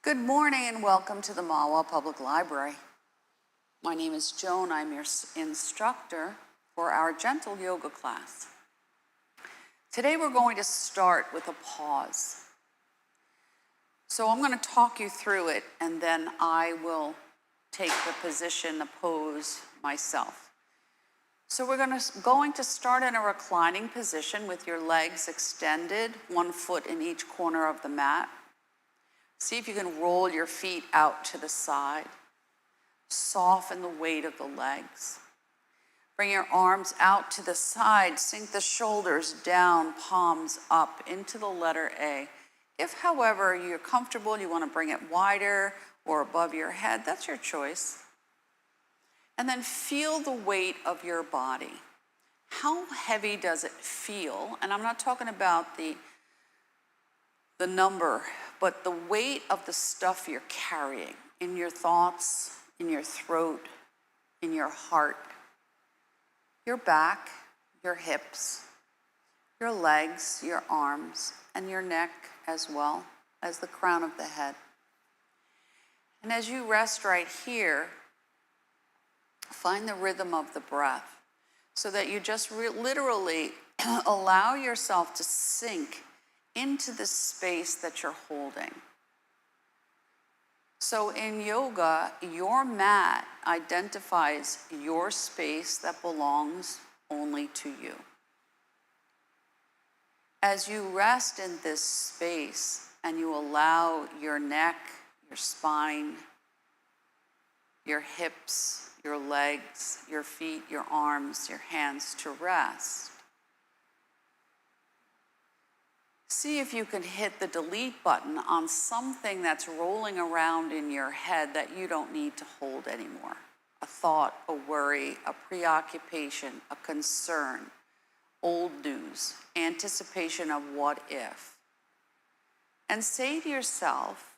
Good morning and welcome to the Mahwah Public Library. My name is Joan. I'm your instructor for our gentle yoga class. Today we're going to start with a pause. So I'm going to talk you through it and then I will take the position, the pose myself. So we're going to start in a reclining position with your legs extended, 1 foot in each corner of the mat. See if you can roll your feet out to the side. Soften the weight of the legs. Bring your arms out to the side. Sink the shoulders down, palms up into the letter A. If, however, you're comfortable, you want to bring it wider or above your head, that's your choice. And then feel the weight of your body. How heavy does it feel? And I'm not talking about the number, but the weight of the stuff you're carrying in your thoughts, in your throat, in your heart, your back, your hips, your legs, your arms, and your neck as well as the crown of the head. And as you rest right here, find the rhythm of the breath so that you just literally allow yourself to sink into the space that you're holding. So in yoga, your mat identifies your space that belongs only to you. As you rest in this space and you allow your neck, your spine, your hips, your legs, your feet, your arms, your hands to rest, see if you can hit the delete button on something that's rolling around in your head that you don't need to hold anymore. A thought, a worry, a preoccupation, a concern, old news, anticipation of what if. And say to yourself,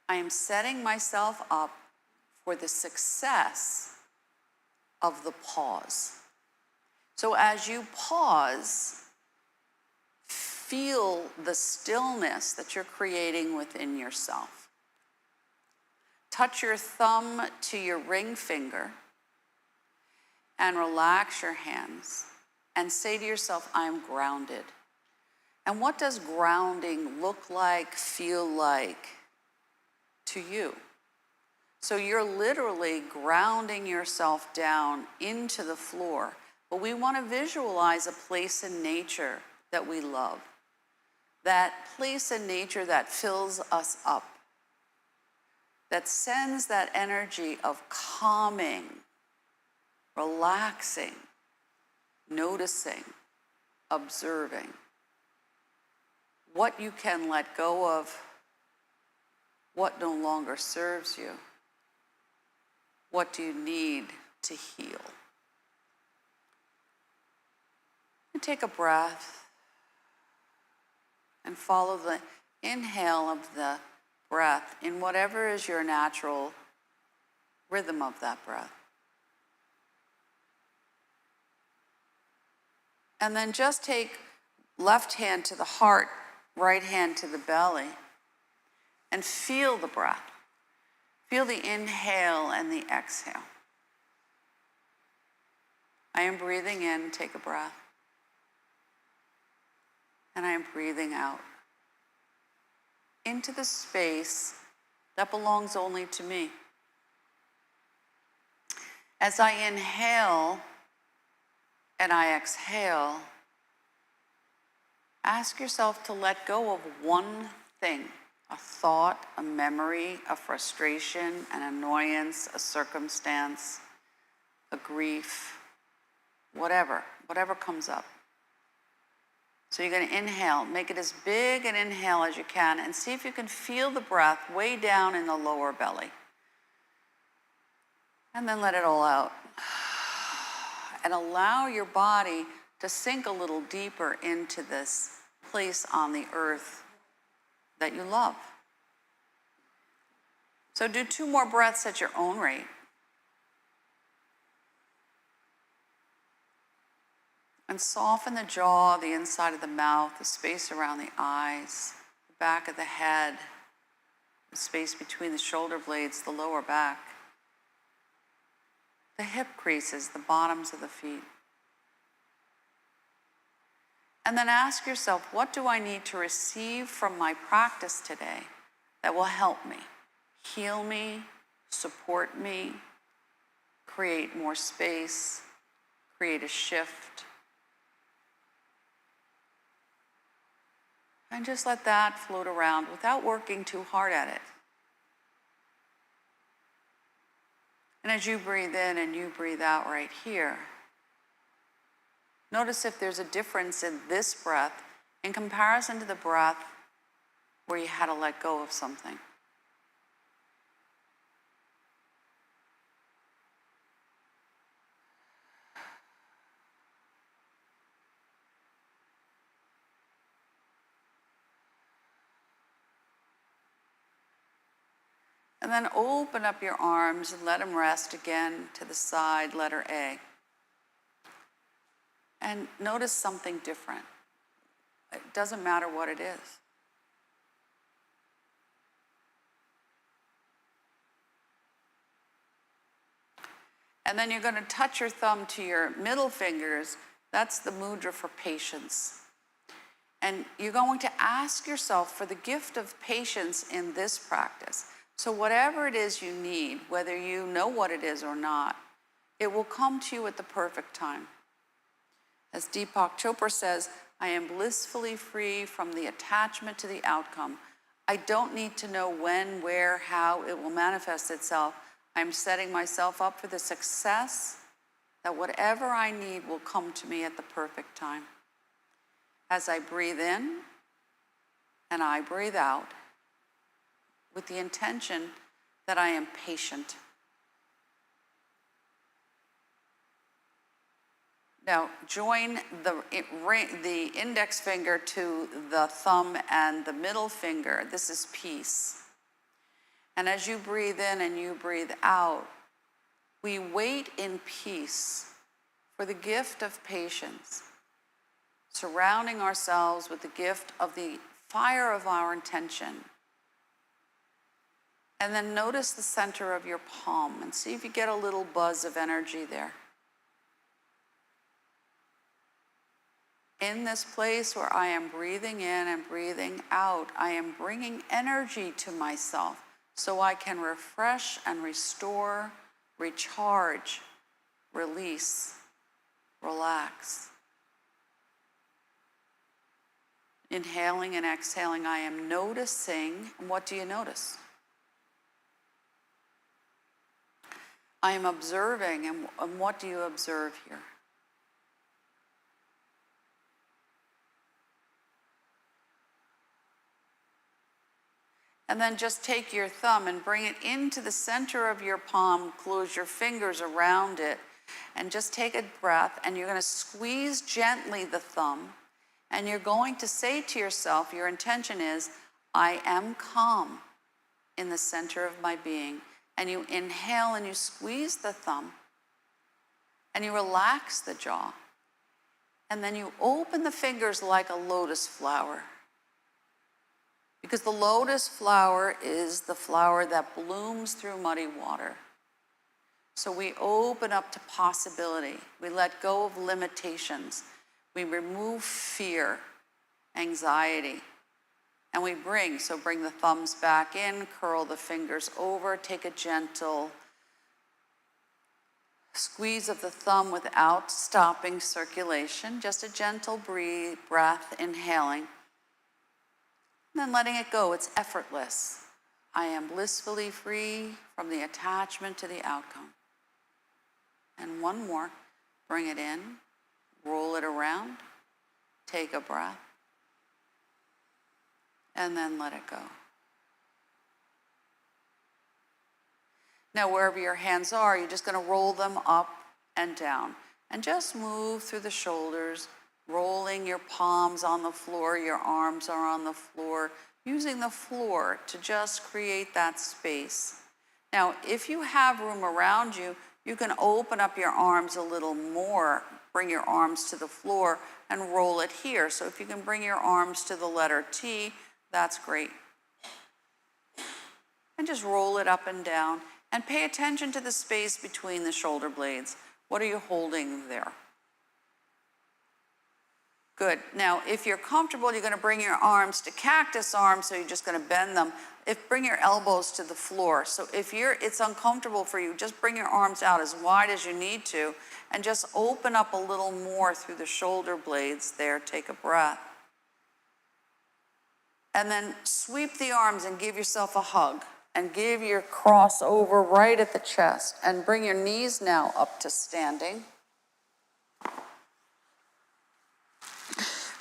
I am setting myself up for the success of the pause. So as you pause, feel the stillness that you're creating within yourself. Touch your thumb to your ring finger and relax your hands and say to yourself, I'm grounded. And what does grounding look like, feel like to you? So you're literally grounding yourself down into the floor, but we want to visualize a place in nature that we love. That place in nature that fills us up, that sends that energy of calming, relaxing, noticing, observing. What you can let go of, what no longer serves you, what do you need to heal? And take a breath. And follow the inhale of the breath in whatever is your natural rhythm of that breath. And then just take left hand to the heart, right hand to the belly, and feel the breath. Feel the inhale and the exhale. I am breathing in, take a breath. And I am breathing out into the space that belongs only to me. As I inhale and I exhale, ask yourself to let go of one thing, a thought, a memory, a frustration, an annoyance, a circumstance, a grief, whatever comes up. So you're going to inhale, make it as big an inhale as you can, and see if you can feel the breath way down in the lower belly. And then let it all out. And allow your body to sink a little deeper into this place on the earth that you love. So do 2 more breaths at your own rate. And soften the jaw, the inside of the mouth, the space around the eyes, the back of the head, the space between the shoulder blades, the lower back, the hip creases, the bottoms of the feet. And then ask yourself, what do I need to receive from my practice today that will help me, heal me, support me, create more space, create a shift? And just let that float around without working too hard at it. And as you breathe in and you breathe out right here, notice if there's a difference in this breath in comparison to the breath where you had to let go of something. And then open up your arms and let them rest again to the side, letter A. And notice something different. It doesn't matter what it is. And then you're going to touch your thumb to your middle fingers. That's the mudra for patience. And you're going to ask yourself for the gift of patience in this practice. So whatever it is you need, whether you know what it is or not, it will come to you at the perfect time. As Deepak Chopra says, I am blissfully free from the attachment to the outcome. I don't need to know when, where, how it will manifest itself. I'm setting myself up for the success that whatever I need will come to me at the perfect time. As I breathe in and I breathe out, with the intention that I am patient. Now, join the index finger to the thumb and the middle finger. This is peace. And as you breathe in and you breathe out, we wait in peace for the gift of patience, surrounding ourselves with the gift of the fire of our intention. And then notice the center of your palm and see if you get a little buzz of energy there. In this place where I am breathing in and breathing out, I am bringing energy to myself so I can refresh and restore, recharge, release, relax. Inhaling and exhaling, I am noticing. And what do you notice? I am observing, and what do you observe here? And then just take your thumb and bring it into the center of your palm, close your fingers around it, and just take a breath, and you're going to squeeze gently the thumb, and you're going to say to yourself, your intention is, I am calm in the center of my being. And you inhale and you squeeze the thumb and you relax the jaw. And then you open the fingers like a lotus flower. Because the lotus flower is the flower that blooms through muddy water. So we open up to possibility. We let go of limitations. We remove fear, anxiety. And we bring the thumbs back in, curl the fingers over, take a gentle squeeze of the thumb without stopping circulation, just a gentle breath, inhaling, and then letting it go. It's effortless. I am blissfully free from the attachment to the outcome. And one more, bring it in, roll it around, take a breath, and then let it go. Now, wherever your hands are, you're just going to roll them up and down. And just move through the shoulders, rolling your palms on the floor, your arms are on the floor, using the floor to just create that space. Now, if you have room around you, you can open up your arms a little more, bring your arms to the floor, and roll it here. So if you can bring your arms to the letter T, that's great. and just roll it up and down. And pay attention to the space between the shoulder blades. What are you holding there? Good. Now, if you're comfortable, you're going to bring your arms to cactus arms, so you're just going to bend them. Bring your elbows to the floor. So if it's uncomfortable for you, just bring your arms out as wide as you need to, and just open up a little more through the shoulder blades there. Take a breath. And then sweep the arms and give yourself a hug. And give your crossover right at the chest. And bring your knees now up to standing.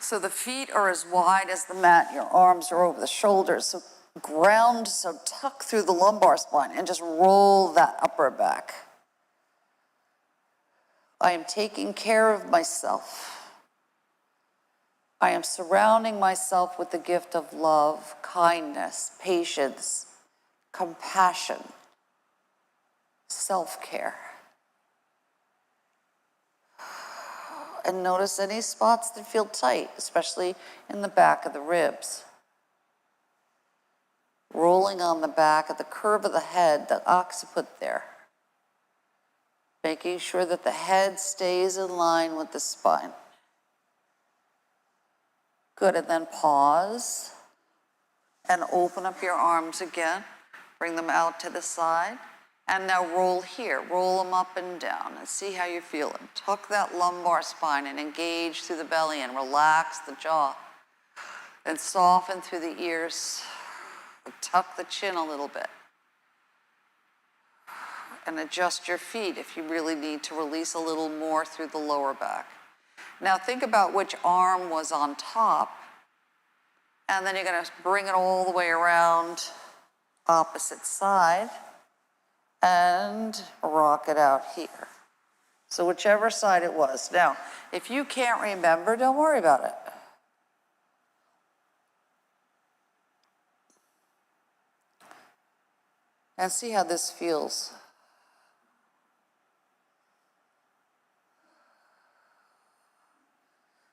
So the feet are as wide as the mat. Your arms are over the shoulders. So ground, so tuck through the lumbar spine and just roll that upper back. I am taking care of myself. I am surrounding myself with the gift of love, kindness, patience, compassion, self-care. And notice any spots that feel tight, especially in the back of the ribs. Rolling on the back of the curve of the head, the occiput there. Making sure that the head stays in line with the spine. Good, and then pause and open up your arms again. Bring them out to the side. And now roll here. Roll them up and down and see how you're feeling. Tuck that lumbar spine and engage through the belly and relax the jaw. Then soften through the ears. Tuck the chin a little bit. And adjust your feet if you really need to release a little more through the lower back. Now think about which arm was on top. And then you're going to bring it all the way around opposite side and rock it out here. So whichever side it was. Now, if you can't remember, don't worry about it. And see how this feels.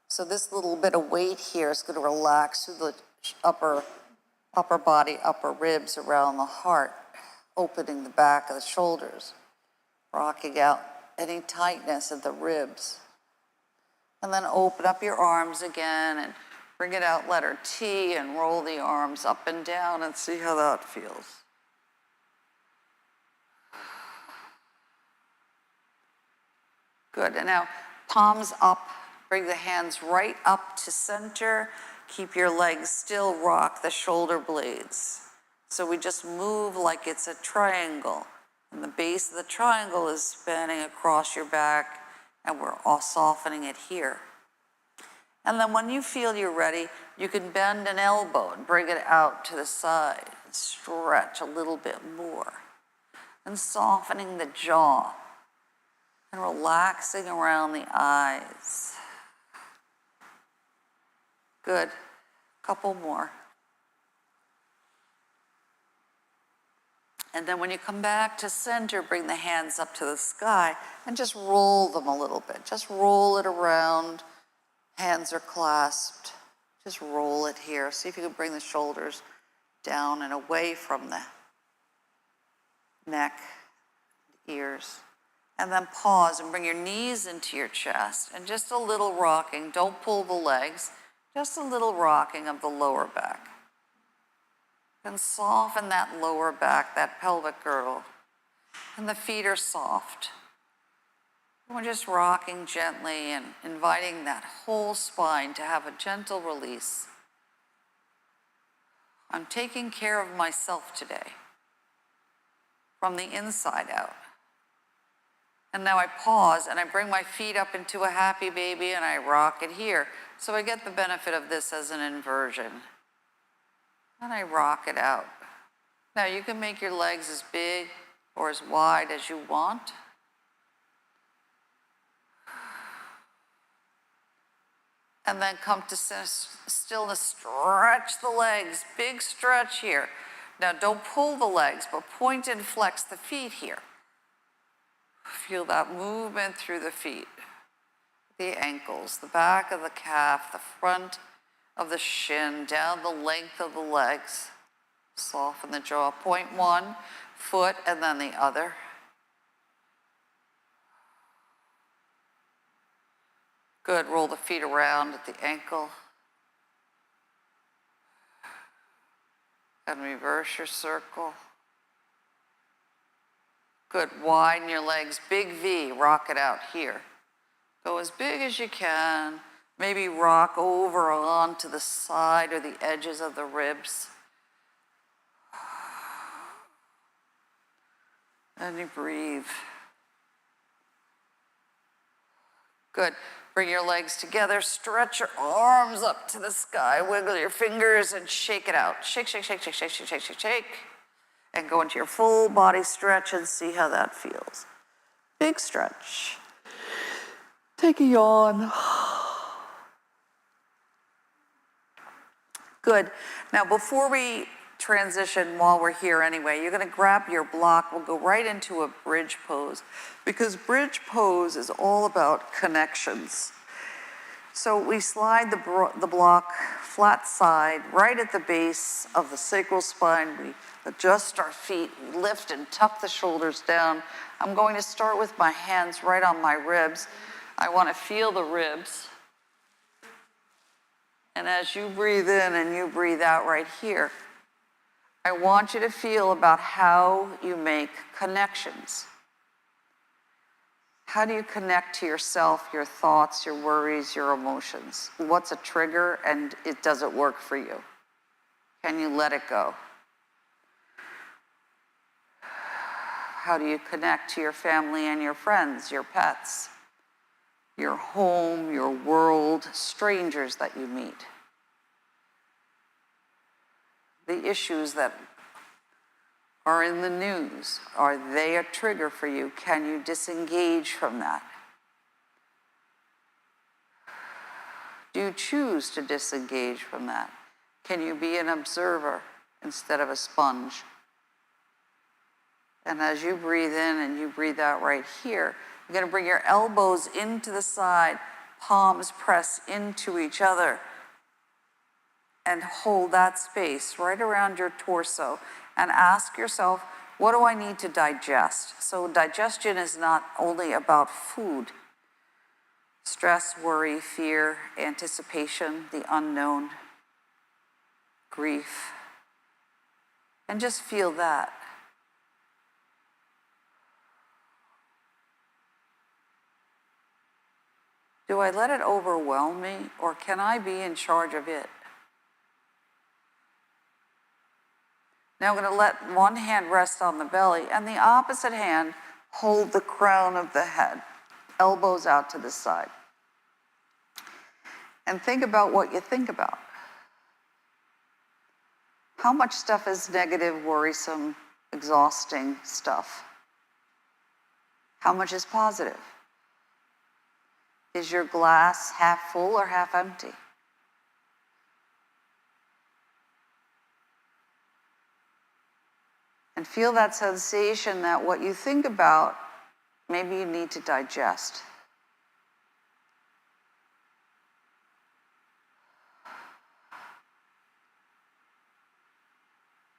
So this little bit of weight here is going to relax through the upper body, upper ribs around the heart, opening the back of the shoulders, rocking out any tightness of the ribs. And then open up your arms again and bring it out, letter T, and roll the arms up and down and see how that feels. Good, and now palms up, bring the hands right up to center. Keep your legs still, rock the shoulder blades. So we just move like it's a triangle. And the base of the triangle is spanning across your back, and we're all softening it here. And then when you feel you're ready, you can bend an elbow and bring it out to the side. Stretch a little bit more. And softening the jaw. And relaxing around the eyes. Good. Couple more. And then when you come back to center, bring the hands up to the sky and just roll them a little bit. Just roll it around. Hands are clasped. Just roll it here. See if you can bring the shoulders down and away from the neck, ears. And then pause and bring your knees into your chest and just a little rocking. Don't pull the legs. Just a little rocking of the lower back. And soften that lower back, that pelvic girdle. And the feet are soft. And we're just rocking gently and inviting that whole spine to have a gentle release. I'm taking care of myself today, from the inside out. And now I pause and I bring my feet up into a happy baby and I rock it here. So I get the benefit of this as an inversion. And I rock it out. Now you can make your legs as big or as wide as you want. And then come to stillness, stretch the legs, big stretch here. Now don't pull the legs, but point and flex the feet here. Feel that movement through the feet, the ankles, the back of the calf, the front of the shin, down the length of the legs. Soften the jaw. Point one foot and then the other. Good. Roll the feet around at the ankle. And reverse your circle. Good. Widen your legs. Big V. Rock it out here. Go as big as you can. Maybe rock over onto the side or the edges of the ribs. And you breathe. Good. Bring your legs together, stretch your arms up to the sky, wiggle your fingers and shake it out. Shake, shake, shake, shake, shake, shake, shake, shake, shake. And go into your full body stretch and see how that feels. Big stretch. Take a yawn. Good. Now before we transition, while we're here anyway, you're gonna grab your block. We'll go right into a bridge pose because bridge pose is all about connections. So we slide the block flat side right at the base of the sacral spine. We adjust our feet, we lift and tuck the shoulders down. I'm going to start with my hands right on my ribs. I want to feel the ribs. And as you breathe in and you breathe out right here, I want you to feel about how you make connections. How do you connect to yourself, your thoughts, your worries, your emotions? What's a trigger and it doesn't work for you? Can you let it go? How do you connect to your family and your friends, your pets, your home, your world, strangers that you meet? The issues that are in the news, are they a trigger for you? Can you disengage from that? Do you choose to disengage from that? Can you be an observer instead of a sponge? And as you breathe in and you breathe out right here, you're going to bring your elbows into the side, palms press into each other, and hold that space right around your torso and ask yourself, what do I need to digest? So digestion is not only about food. Stress, worry, fear, anticipation, the unknown, grief, and just feel that. Do I let it overwhelm me, or can I be in charge of it? Now I'm going to let one hand rest on the belly and the opposite hand hold the crown of the head, elbows out to the side. And think about what you think about. How much stuff is negative, worrisome, exhausting stuff? How much is positive? Is your glass half full or half empty? And feel that sensation that what you think about, maybe you need to digest.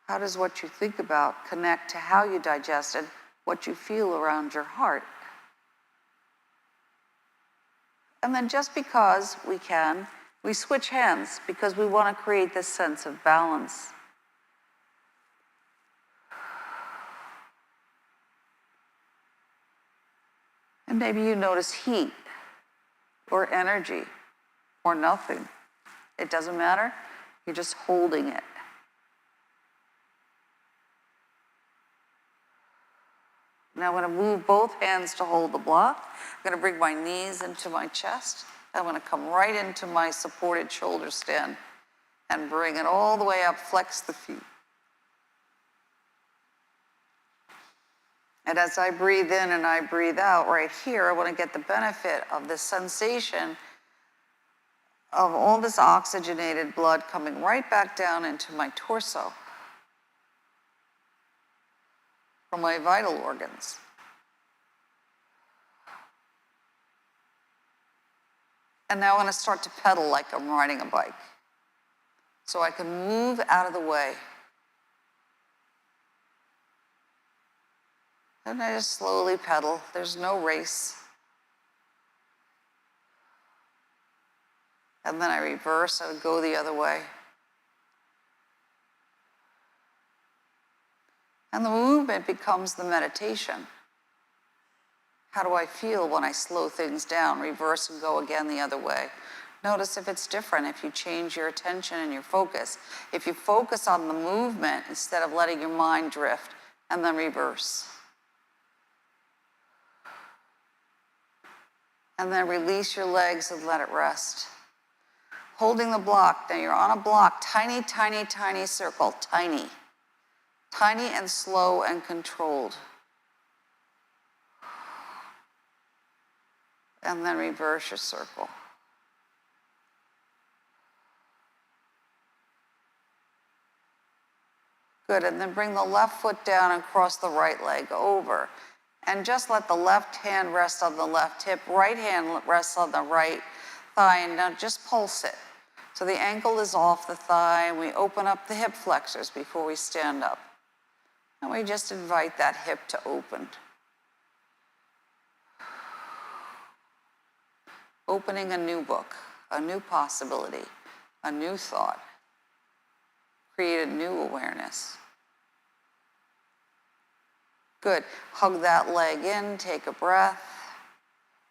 How does what you think about connect to how you digest and what you feel around your heart? And then just because we can, we switch hands because we want to create this sense of balance. And maybe you notice heat or energy or nothing. It doesn't matter. You're just holding it. Now I'm going to move both hands to hold the block. I'm going to bring my knees into my chest. I'm going to come right into my supported shoulder stand and bring it all the way up, flex the feet. And as I breathe in and I breathe out right here, I want to get the benefit of this sensation of all this oxygenated blood coming right back down into my torso from my vital organs. And now I'm going to start to pedal like I'm riding a bike. So I can move out of the way. And I just slowly pedal. There's no race. And then I reverse and go the other way. And the movement becomes the meditation. How do I feel when I slow things down, reverse and go again the other way? Notice if it's different, if you change your attention and your focus. If you focus on the movement instead of letting your mind drift, and then reverse. And then release your legs and let it rest. Holding the block. Now you're on a block, tiny, tiny, tiny circle, tiny. Tiny and slow and controlled. And then reverse your circle. Good, and then bring the left foot down and cross the right leg over. And just let the left hand rest on the left hip, right hand rests on the right thigh, and now just pulse it. So the ankle is off the thigh, and we open up the hip flexors before we stand up. And we just invite that hip to open. Opening a new book, a new possibility, a new thought. Create a new awareness. Good. Hug that leg in, take a breath,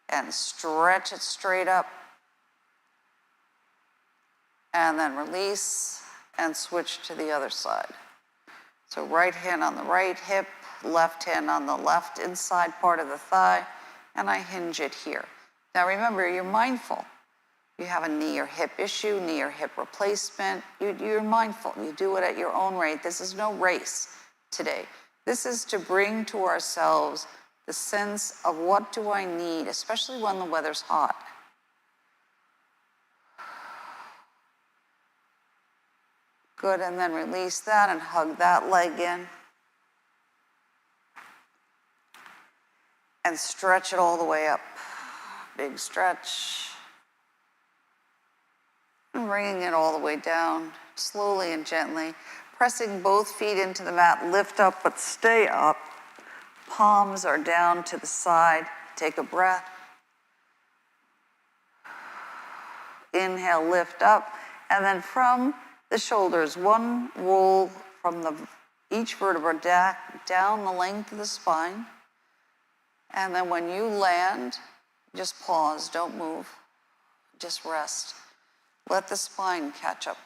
and stretch it straight up. And then release and switch to the other side. So right hand on the right hip, left hand on the left inside part of the thigh, and I hinge it here. Now remember, you're mindful. You have a knee or hip issue, knee or hip replacement, you're mindful. You do it at your own rate. This is no race today. This is to bring to ourselves the sense of what do I need, especially when the weather's hot. Good, and then release that and hug that leg in. And stretch it all the way up. Big stretch. And bringing it all the way down, slowly and gently. Pressing both feet into the mat, lift up but stay up. Palms are down to the side. Take a breath. Inhale, lift up. And then from the shoulders, one roll from each vertebra down the length of the spine. And then when you land, just pause, don't move. Just rest. Let the spine catch up.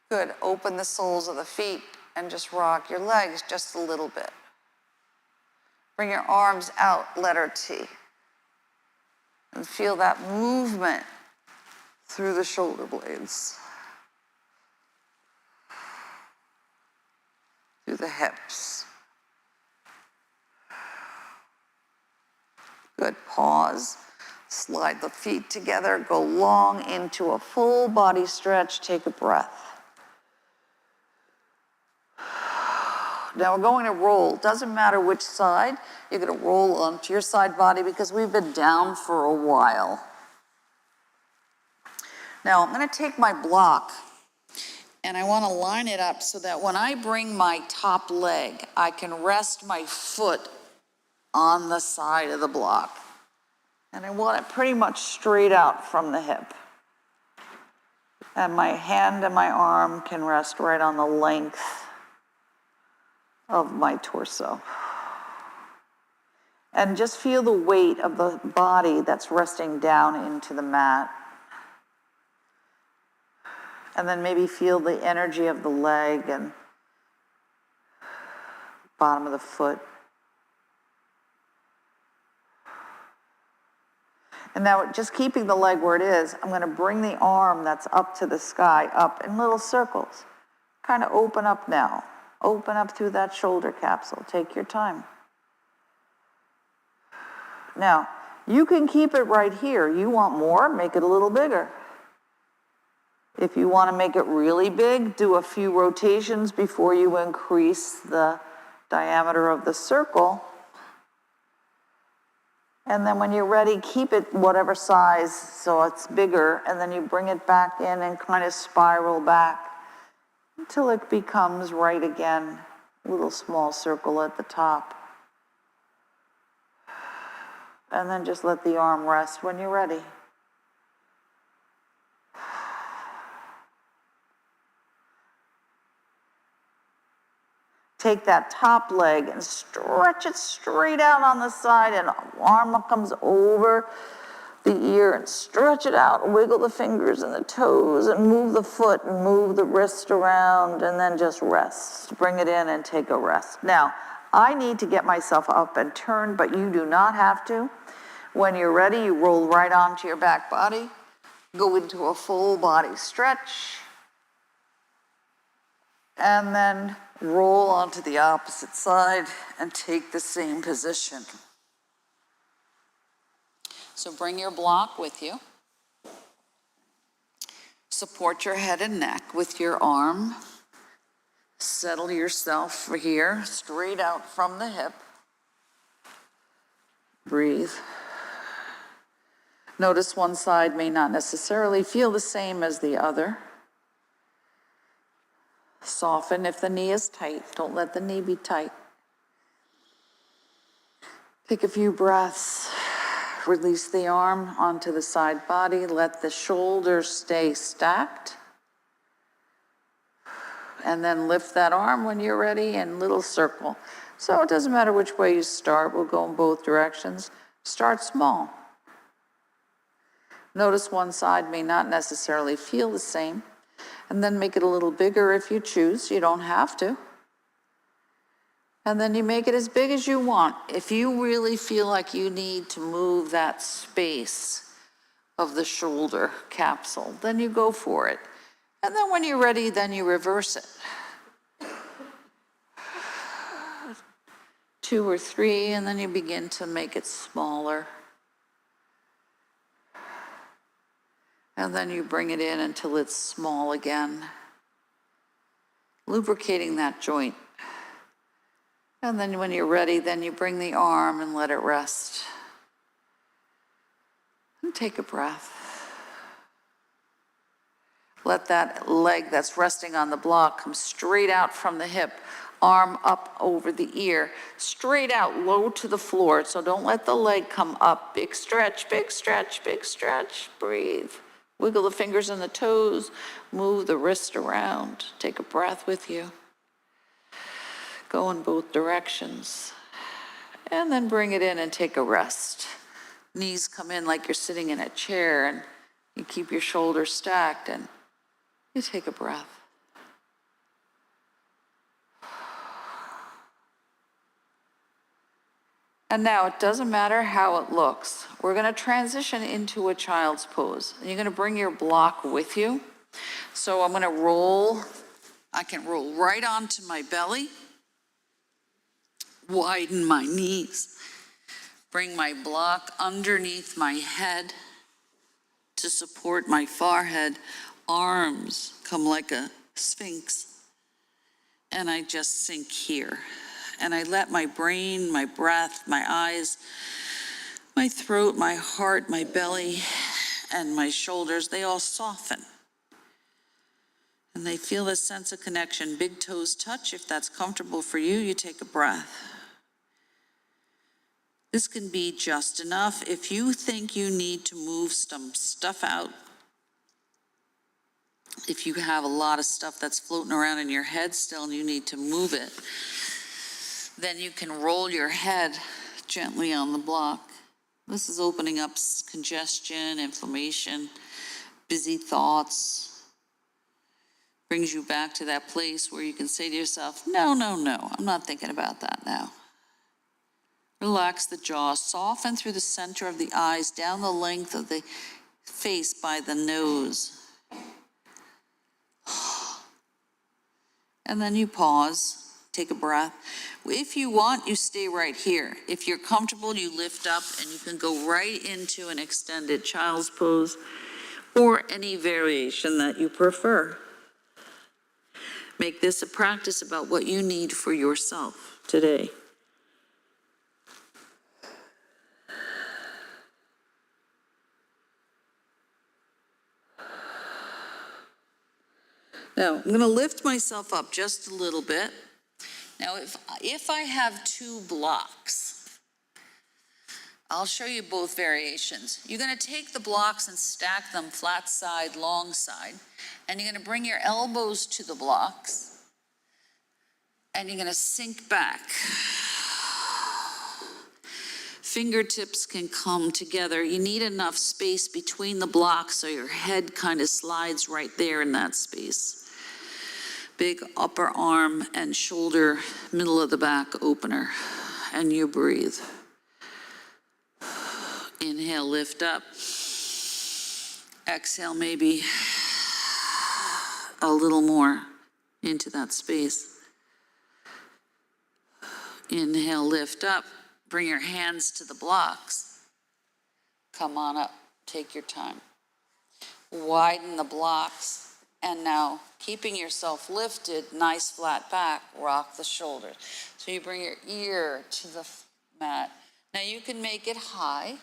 Good. Open the soles of the feet and just rock your legs just a little bit. Bring your arms out, letter T. And feel that movement through the shoulder blades. Through the hips. Good. Pause. Slide the feet together. Go long into a full body stretch. Take a breath. Now we're going to roll. Doesn't matter which side. You're going to roll onto your side body because we've been down for a while. Now I'm going to take my block and I want to line it up so that when I bring my top leg, I can rest my foot on the side of the block. And I want it pretty much straight out from the hip. And my hand and my arm can rest right on the length of my torso. And just feel the weight of the body that's resting down into the mat. And then maybe feel the energy of the leg and bottom of the foot. And now just keeping the leg where it is, I'm going to bring the arm that's up to the sky up in little circles. Kind of open up now. Open up through that shoulder capsule. Take your time. Now, you can keep it right here. You want more, make it a little bigger. If you want to make it really big, do a few rotations before you increase the diameter of the circle. And then when you're ready, keep it whatever size so it's bigger, and then you bring it back in and kind of spiral back until it becomes right again little small circle at the top. And then just let the arm rest when you're ready. Take that top leg and stretch it straight out on the side, and arm comes over the ear and stretch it out. Wiggle the fingers and the toes and move the foot and move the wrist around, and then just rest. Bring it in and take a rest. Now, I need to get myself up and turn, but you do not have to. When you're ready, you roll right onto your back body, go into a full body stretch, and then roll onto the opposite side and take the same position. So bring your block with you. Support your head and neck with your arm. Settle yourself here, straight out from the hip. Breathe. Notice one side may not necessarily feel the same as the other. Soften if the knee is tight. Don't let the knee be tight. Take a few breaths. Release the arm onto the side body. Let the shoulders stay stacked. And then lift that arm when you're ready in little circle. So it doesn't matter which way you start. We'll go in both directions. Start small. Notice one side may not necessarily feel the same. And then make it a little bigger if you choose. You don't have to. And then you make it as big as you want. If you really feel like you need to move that space of the shoulder capsule, then you go for it. And then when you're ready, then you reverse it. 2 or 3, and then you begin to make it smaller. And then you bring it in until it's small again, lubricating that joint. And then when you're ready, then you bring the arm and let it rest. And take a breath. Let that leg that's resting on the block come straight out from the hip, arm up over the ear, straight out, low to the floor. So don't let the leg come up. Big stretch, big stretch, big stretch. Breathe. Wiggle the fingers and the toes. Move the wrist around. Take a breath with you. Go in both directions. And then bring it in and take a rest. Knees come in like you're sitting in a chair, and you keep your shoulders stacked, and you take a breath. And now it doesn't matter how it looks. We're going to transition into a child's pose. And you're going to bring your block with you. So I'm going to roll. I can roll right onto my belly. Widen my knees. Bring my block underneath my head to support my forehead. Arms come like a sphinx. And I just sink here. And I let my brain, my breath, my eyes, my throat, my heart, my belly, and my shoulders, they all soften. And they feel this sense of connection. Big toes touch. If that's comfortable for you, you take a breath. This can be just enough. If you think you need to move some stuff out, if you have a lot of stuff that's floating around in your head still and you need to move it, then you can roll your head gently on the block. This is opening up congestion, inflammation, busy thoughts. Brings you back to that place where you can say to yourself, no, I'm not thinking about that now. Relax the jaw, soften through the center of the eyes, down the length of the face by the nose. And then you pause. Take a breath. If you want, you stay right here. If you're comfortable, you lift up and you can go right into an extended child's pose or any variation that you prefer. Make this a practice about what you need for yourself today. Now, I'm going to lift myself up just a little bit. Now, if I have 2 blocks, I'll show you both variations. You're going to take the blocks and stack them flat side, long side, and you're going to bring your elbows to the blocks, and you're going to sink back. Fingertips can come together. You need enough space between the blocks so your head kind of slides right there in that space. Big upper arm and shoulder, middle of the back opener, and you breathe. Inhale, lift up. Exhale, maybe a little more into that space. Inhale, lift up. Bring your hands to the blocks. Come on up, take your time. Widen the blocks, and now keeping yourself lifted, nice flat back, rock the shoulders. So you bring your ear to the mat. Now you can make it high,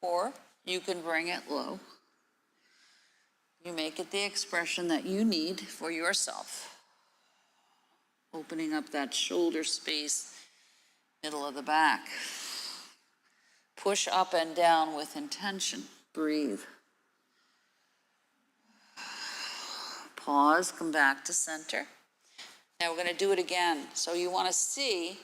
or you can bring it low. You make it the expression that you need for yourself. Opening up that shoulder space, middle of the back. Push up and down with intention. Breathe. Pause, come back to center. Now we're going to do it again. So you want to see,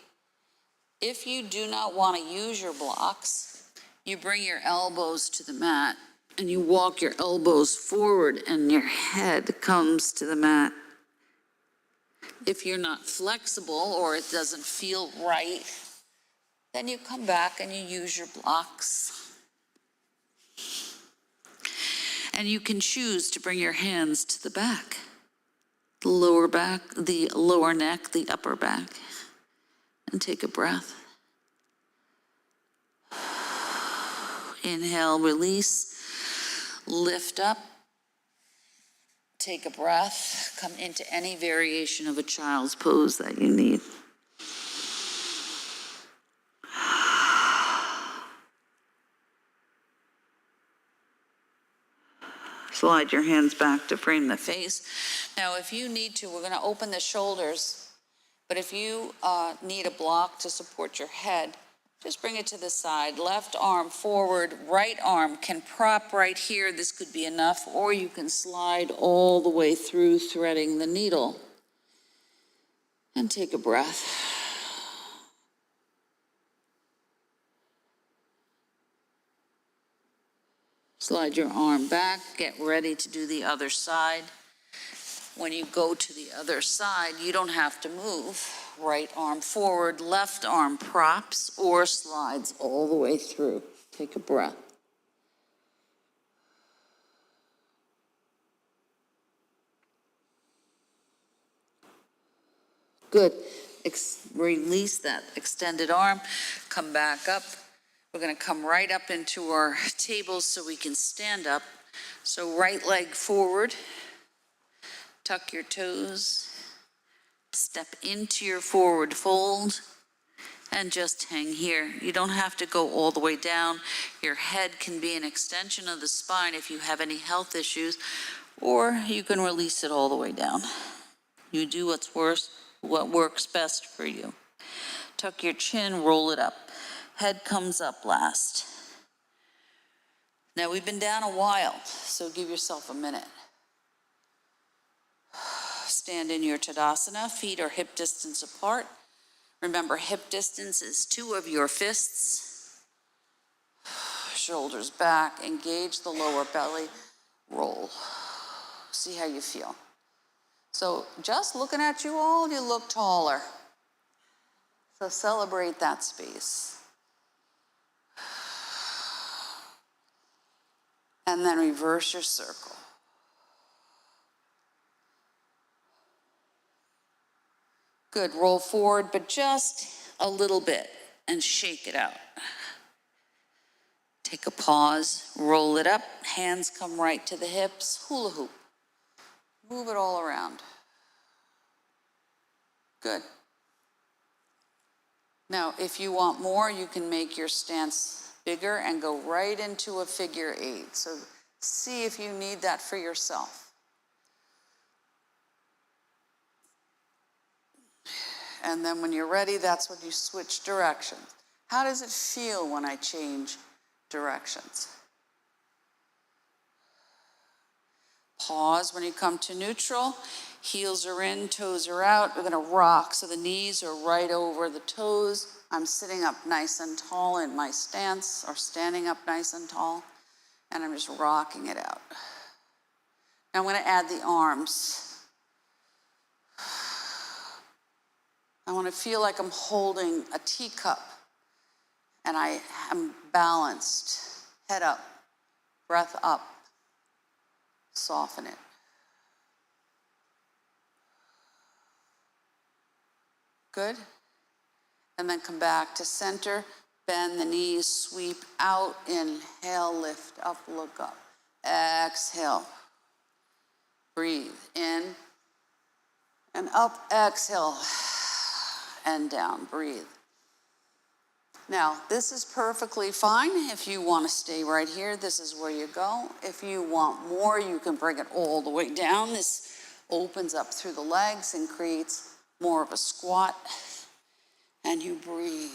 if you do not want to use your blocks, you bring your elbows to the mat and you walk your elbows forward and your head comes to the mat. If you're not flexible or it doesn't feel right, then you come back and you use your blocks. And you can choose to bring your hands to the back, the lower back, the lower neck, the upper back, and take a breath. Inhale, release, lift up, take a breath, come into any variation of a child's pose that you need. Slide your hands back to frame the face. Now, if you need to, we're going to open the shoulders, but if you need a block to support your head, just bring it to the side. Left arm forward, right arm can prop right here. This could be enough, or you can slide all the way through, threading the needle. And take a breath. Slide your arm back, get ready to do the other side. When you go to the other side, you don't have to move. Right arm forward, left arm props or slides all the way through. Take a breath. Good. Release that extended arm, come back up. We're going to come right up into our tables so we can stand up. So right leg forward, tuck your toes, step into your forward fold, and just hang here. You don't have to go all the way down. Your head can be an extension of the spine if you have any health issues, or you can release it all the way down. You do what works best for you. Tuck your chin, roll it up. Head comes up last. Now we've been down a while, so give yourself a minute. Stand in your Tadasana, feet are hip distance apart. Remember, hip distance is 2 of your fists. Shoulders back, engage the lower belly, roll. See how you feel. So just looking at you all, you look taller. So celebrate that space. And then reverse your circle. Good, roll forward, but just a little bit and shake it out. Take a pause, roll it up, hands come right to the hips, hula hoop. Move it all around. Good. Now, if you want more, you can make your stance bigger and go right into a figure 8. So see if you need that for yourself. And then when you're ready, that's when you switch directions. How does it feel when I change directions? Pause when you come to neutral. Heels are in, toes are out. We're gonna rock, so the knees are right over the toes. I'm sitting up nice and tall in my stance, or standing up nice and tall, and I'm just rocking it out. Now I'm gonna add the arms. I wanna feel like I'm holding a teacup, and I am balanced. Head up, breath up, soften it. Good. And then come back to center, bend the knees, sweep out, inhale, lift up, look up. Exhale, breathe in and up, exhale, and down, breathe. Now, this is perfectly fine. If you want to stay right here, this is where you go. If you want more, you can bring it all the way down. This opens up through the legs and creates more of a squat. And you breathe.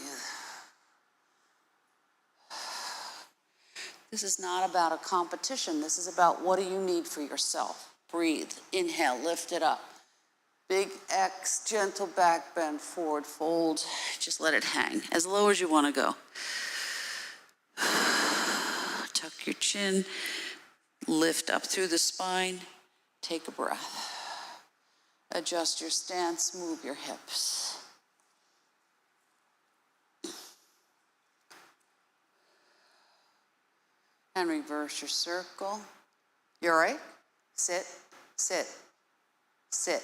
This is not about a competition. This is about what do you need for yourself. Breathe, inhale, lift it up. Big X, gentle back bend, forward fold. Just let it hang, as low as you want to go. Tuck your chin, lift up through the spine, take a breath. Adjust your stance, move your hips. And reverse your circle. You all right? Sit, sit, sit.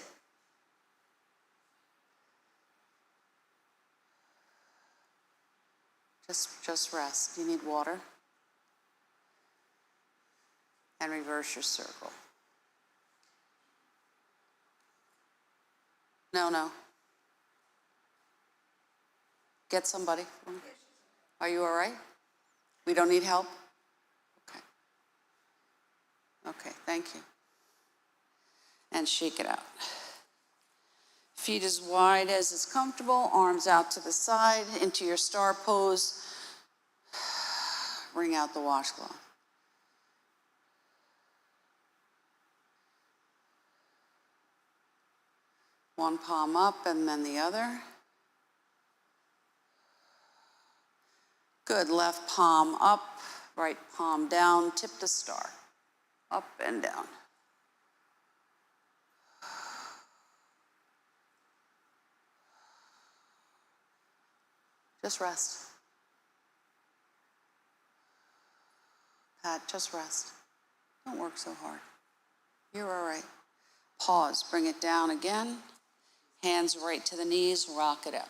Just rest. You need water? And reverse your circle. No. Get somebody. Are you all right? We don't need help? Okay, thank you. And shake it out. Feet as wide as is comfortable, arms out to the side, into your star pose. Bring out the washcloth. One palm up and then the other. Good, left palm up, right palm down, tip to star. Up and down. Just rest. Pat, just rest. Don't work so hard. You're all right. Pause, bring it down again. Hands right to the knees, rock it out.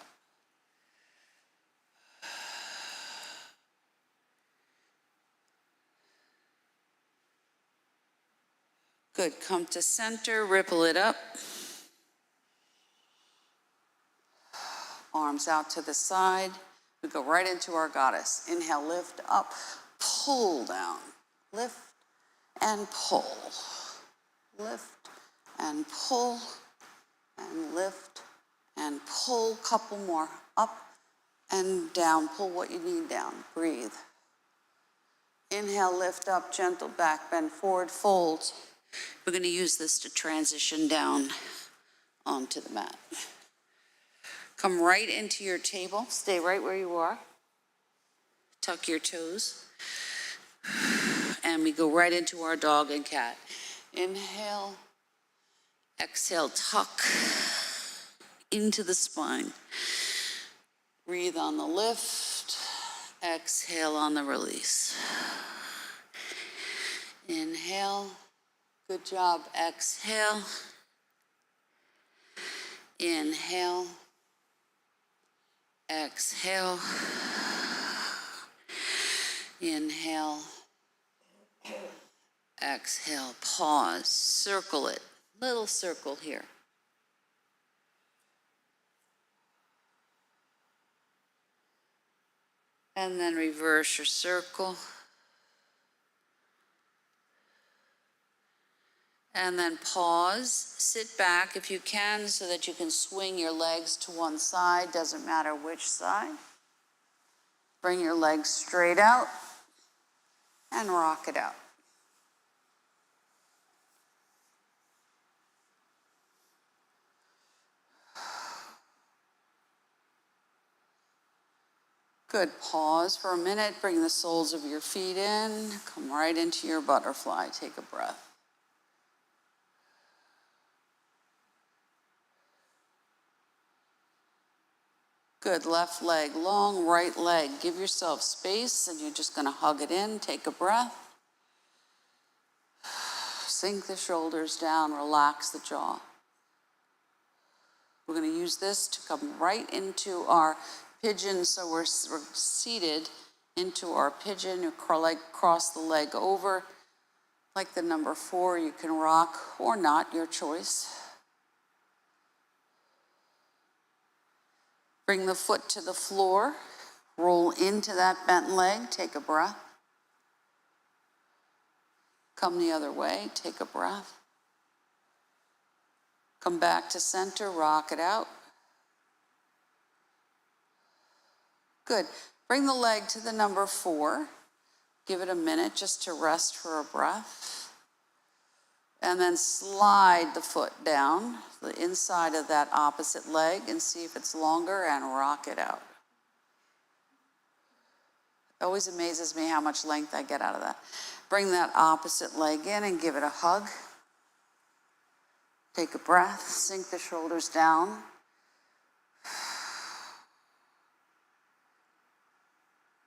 Good, come to center, ripple it up. Arms out to the side. We go right into our goddess. Inhale, lift up, pull down. Lift and pull. Lift and pull and lift and pull. Couple more. Up and down. Pull what you need down. Breathe. Inhale, lift up, gentle back bend forward, fold. We're going to use this to transition down onto the mat. Come right into your table. Stay right where you are. Tuck your toes. And we go right into our dog and cat. Inhale. Exhale, tuck into the spine. Breathe on the lift. Exhale on the release. Inhale. Good job. Exhale. Inhale. Exhale. Inhale. Exhale. Pause. Circle it. Little circle here. And then reverse your circle. And then pause, sit back if you can so that you can swing your legs to one side, doesn't matter which side. Bring your legs straight out and rock it out. Good, pause for a minute, bring the soles of your feet in, come right into your butterfly, take a breath. Good, left leg long, right leg. Give yourself space and you're just gonna hug it in, take a breath. Sink the shoulders down, relax the jaw. We're gonna use this to come right into our pigeon, so we're seated into our pigeon, cross the leg over. Like the number 4, you can rock or not, your choice. Bring the foot to the floor, roll into that bent leg, take a breath. Come the other way, take a breath. Come back to center, rock it out. Good. Bring the leg to the number 4. Give it a minute just to rest for a breath. And then slide the foot down the inside of that opposite leg and see if it's longer and rock it out. It always amazes me how much length I get out of that. Bring that opposite leg in and give it a hug. Take a breath, sink the shoulders down.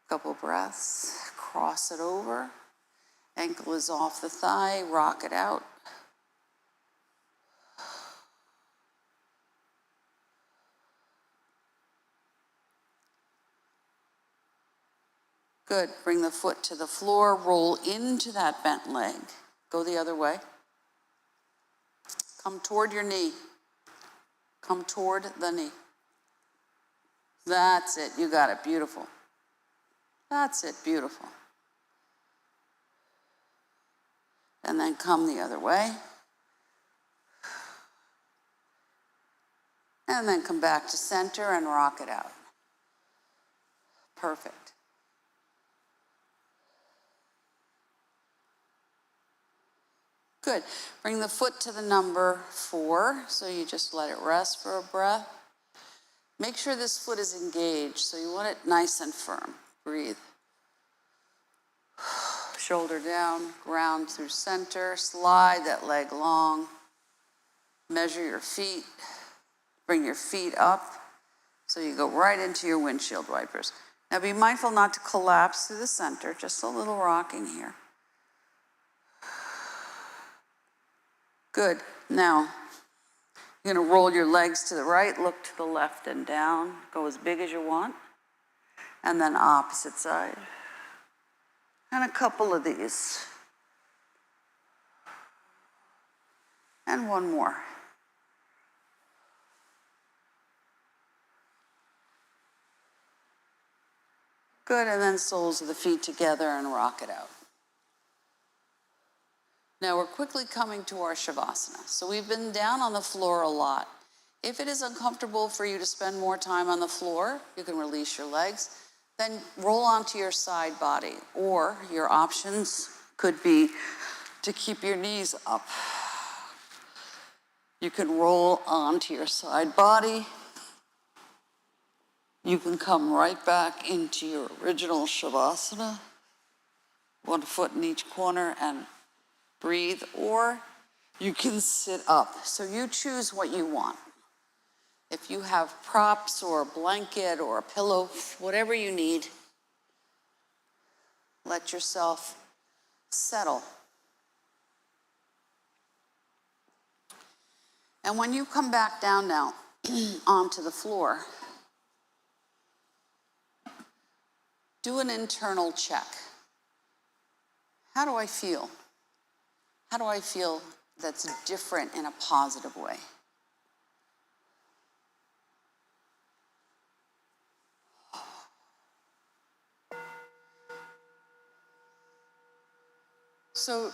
Couple breaths, cross it over. Ankle is off the thigh, rock it out. Good, bring the foot to the floor, roll into that bent leg. Go the other way. Come toward your knee. Come toward the knee. That's it, you got it, beautiful. That's it, beautiful. And then come the other way. And then come back to center and rock it out. Perfect. Good. Bring the foot to the number 4, so you just let it rest for a breath. Make sure this foot is engaged, so you want it nice and firm. Breathe. Shoulder down, ground through center, slide that leg long. Measure your feet. Bring your feet up, so you go right into your windshield wipers. Now be mindful not to collapse through the center, just a little rocking here. Good. Now, you're gonna roll your legs to the right, look to the left and down. Go as big as you want. And then opposite side. And a couple of these. And one more. Good, and then soles of the feet together and rock it out. Now we're quickly coming to our Shavasana. So we've been down on the floor a lot. If it is uncomfortable for you to spend more time on the floor, you can release your legs, then roll onto your side body, or your options could be to keep your knees up. You can roll onto your side body. You can come right back into your original Shavasana, one foot in each corner and breathe, or you can sit up. So you choose what you want. If you have props or a blanket or a pillow, whatever you need, let yourself settle. And when you come back down now onto the floor, do an internal check. How do I feel? How do I feel that's different in a positive way? So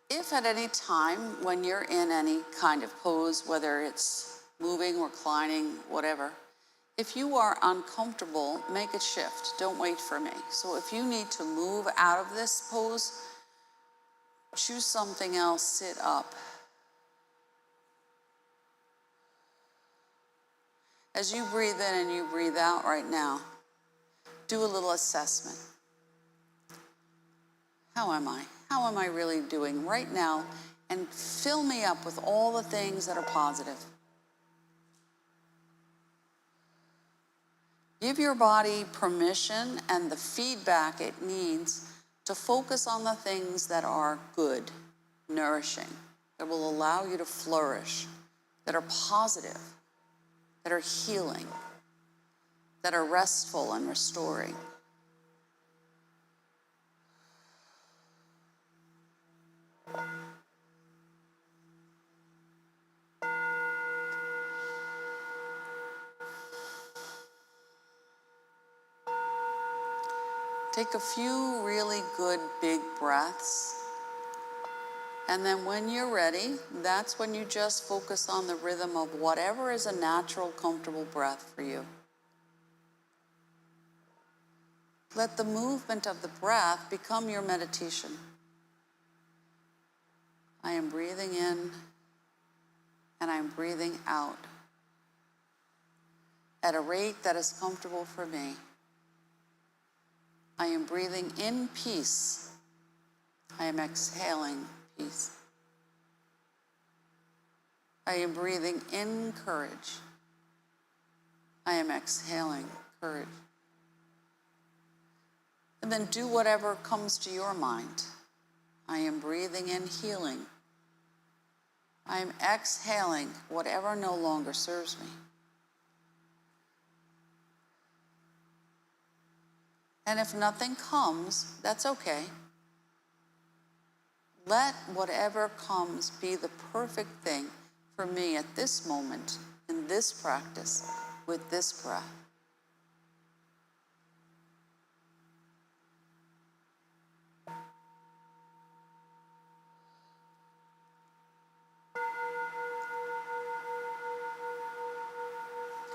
If at any time when you're in any kind of pose, whether it's moving, reclining, whatever, if you are uncomfortable, make a shift. Don't wait for me. So if you need to move out of this pose, choose something else, sit up. As you breathe in and you breathe out right now, do a little assessment. How am I? How am I really doing right now? And fill me up with all the things that are positive. Give your body permission and the feedback it needs to focus on the things that are good, nourishing, that will allow you to flourish, that are positive, that are healing, that are restful and restoring. Take a few really good big breaths. And then when you're ready, that's when you just focus on the rhythm of whatever is a natural, comfortable breath for you. Let the movement of the breath become your meditation. I am breathing in and I'm breathing out at a rate that is comfortable for me. I am breathing in peace. I am exhaling peace. I am breathing in courage. I am exhaling courage. And then do whatever comes to your mind. I am breathing in healing. I am exhaling whatever no longer serves me. And if nothing comes, that's okay. Let whatever comes be the perfect thing for me at this moment, in this practice, with this breath.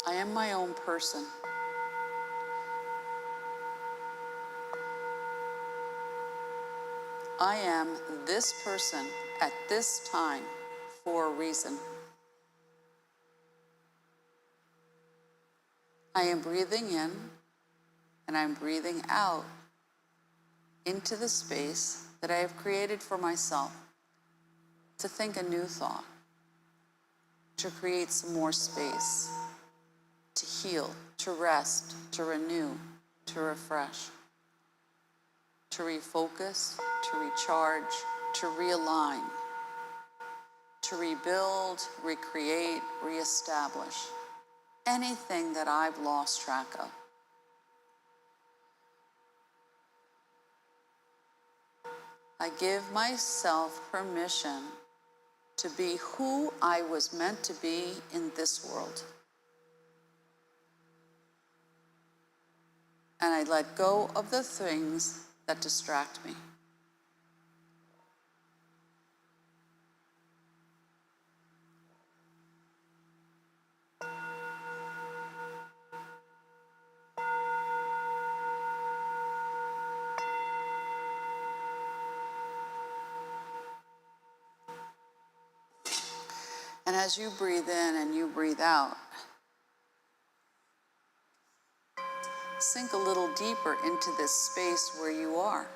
I am my own person. I am this person at this time for a reason. I am breathing in and I'm breathing out into the space that I have created for myself to think a new thought, to create some more space, to heal, to rest, to renew, to refresh, to refocus, to recharge, to realign, to rebuild, recreate, reestablish anything that I've lost track of. I give myself permission to be who I was meant to be in this world. And I let go of the things that distract me. And as you breathe in and you breathe out, sink a little deeper into this space where you are.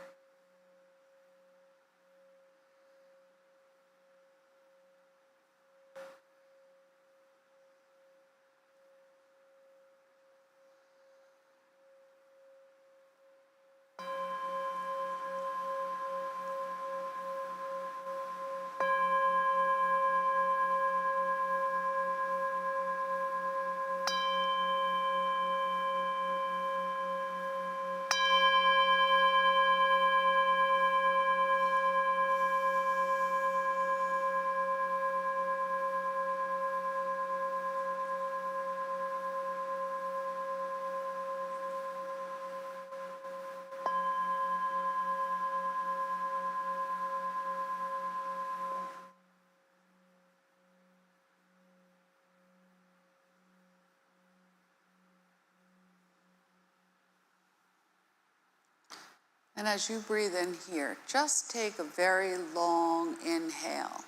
And as you breathe in here, just take a very long inhale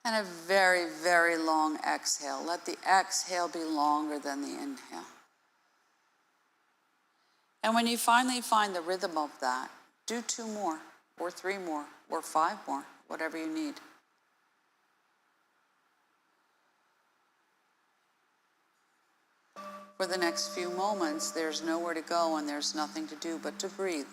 and a very, very long exhale. Let the exhale be longer than the inhale. And when you finally find the rhythm of that, do 2 more, or 3 more, or 5 more, whatever you need. For the next few moments, there's nowhere to go and there's nothing to do but to breathe.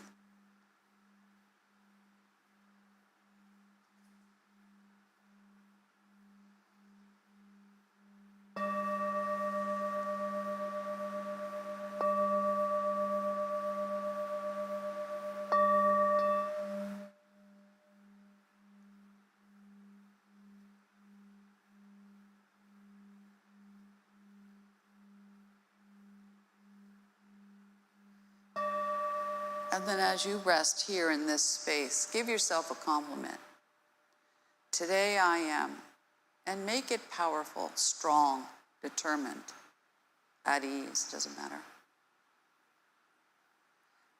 And then as you rest here in this space, give yourself a compliment. Today I am, and make it powerful, strong, determined, at ease, doesn't matter.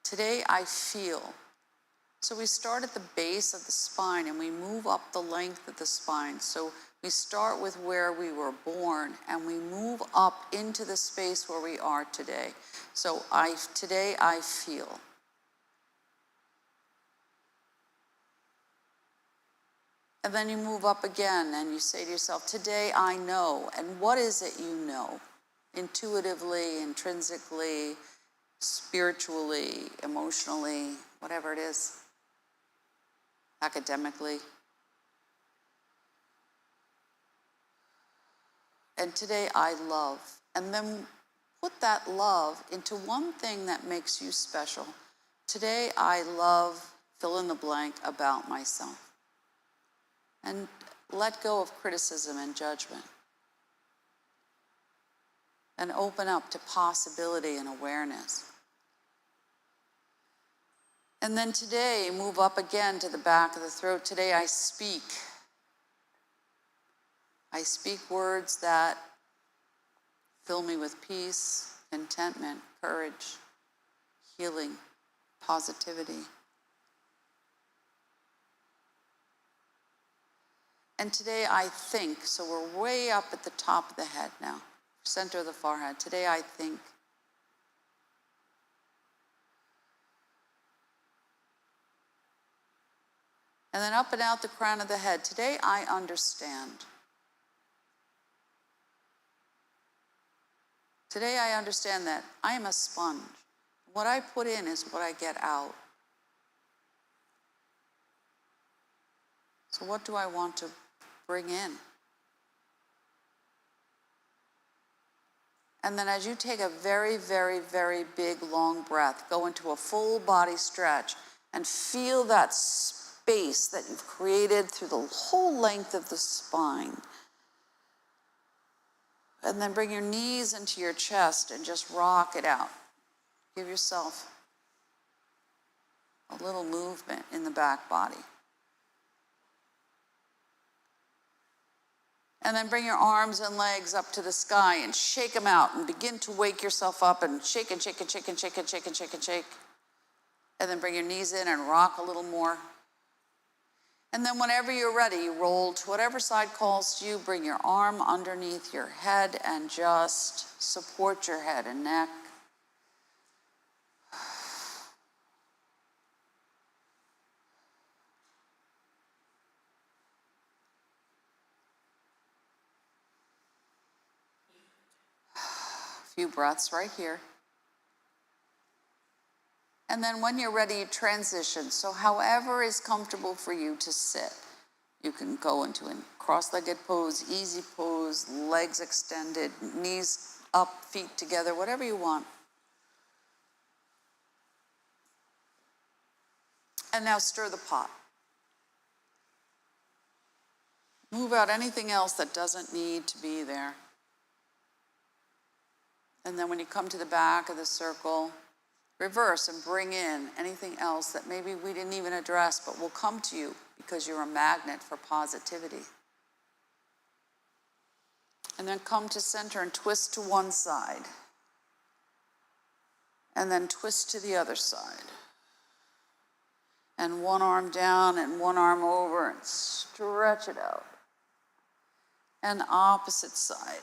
Today I feel. So we start at the base of the spine and we move up the length of the spine. So we start with where we were born and we move up into the space where we are today. So today I feel. And then you move up again and you say to yourself, today I know. And what is it you know? Intuitively, intrinsically, spiritually, emotionally, whatever it is, academically. And today I love. And then put that love into one thing that makes you special. Today I love, fill in the blank, about myself. And let go of criticism and judgment. And open up to possibility and awareness. And then today, move up again to the back of the throat. Today I speak. I speak words that fill me with peace, contentment, courage, healing, positivity. And today I think, so we're way up at the top of the head now, center of the forehead. Today I think. And then up and out the crown of the head. Today I understand. Today I understand that I am a sponge. What I put in is what I get out. So what do I want to bring in? And then as you take a very, very, very big, long breath, go into a full body stretch and feel that space that you've created through the whole length of the spine. And then bring your knees into your chest and just rock it out. Give yourself a little movement in the back body. And then bring your arms and legs up to the sky and shake them out and begin to wake yourself up and shake and shake and shake and shake and shake and shake and shake. And then bring your knees in and rock a little more. And then whenever you're ready, you roll to whatever side calls to you. Bring your arm underneath your head and just support your head and neck. A few breaths right here. And then when you're ready, you transition. So however is comfortable for you to sit. You can go into a cross-legged pose, easy pose, legs extended, knees up, feet together, whatever you want. And now stir the pot. Move out anything else that doesn't need to be there. And then when you come to the back of the circle, reverse and bring in anything else that maybe we didn't even address, but will come to you because you're a magnet for positivity. And then come to center and twist to one side. And then twist to the other side. And one arm down and one arm over and stretch it out. And opposite side.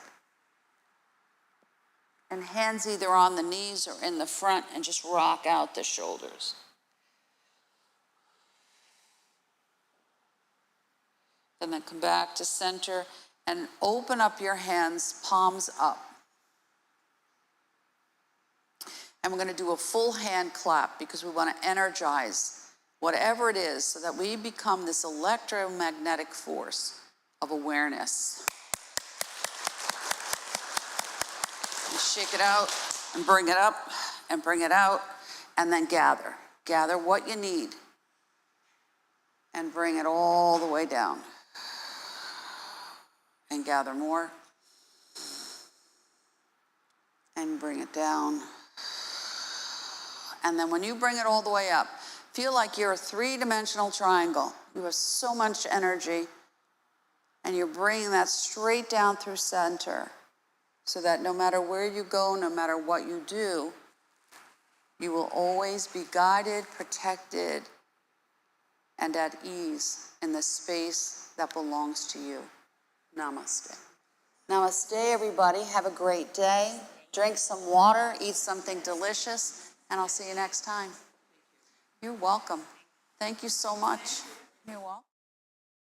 And hands either on the knees or in the front and just rock out the shoulders. And then come back to center and open up your hands, palms up. And we're going to do a full hand clap because we want to energize whatever it is so that we become this electromagnetic force of awareness. And shake it out and bring it up and bring it out and then gather. Gather what you need and bring it all the way down. And gather more and bring it down. And then when you bring it all the way up, feel like you're a three-dimensional triangle. You have so much energy, and you're bringing that straight down through center so that no matter where you go, no matter what you do, you will always be guided, protected, and at ease in the space that belongs to you. Namaste. Namaste, everybody. Have a great day. Drink some water, eat something delicious, and I'll see you next time. You're welcome. Thank you so much. You're welcome.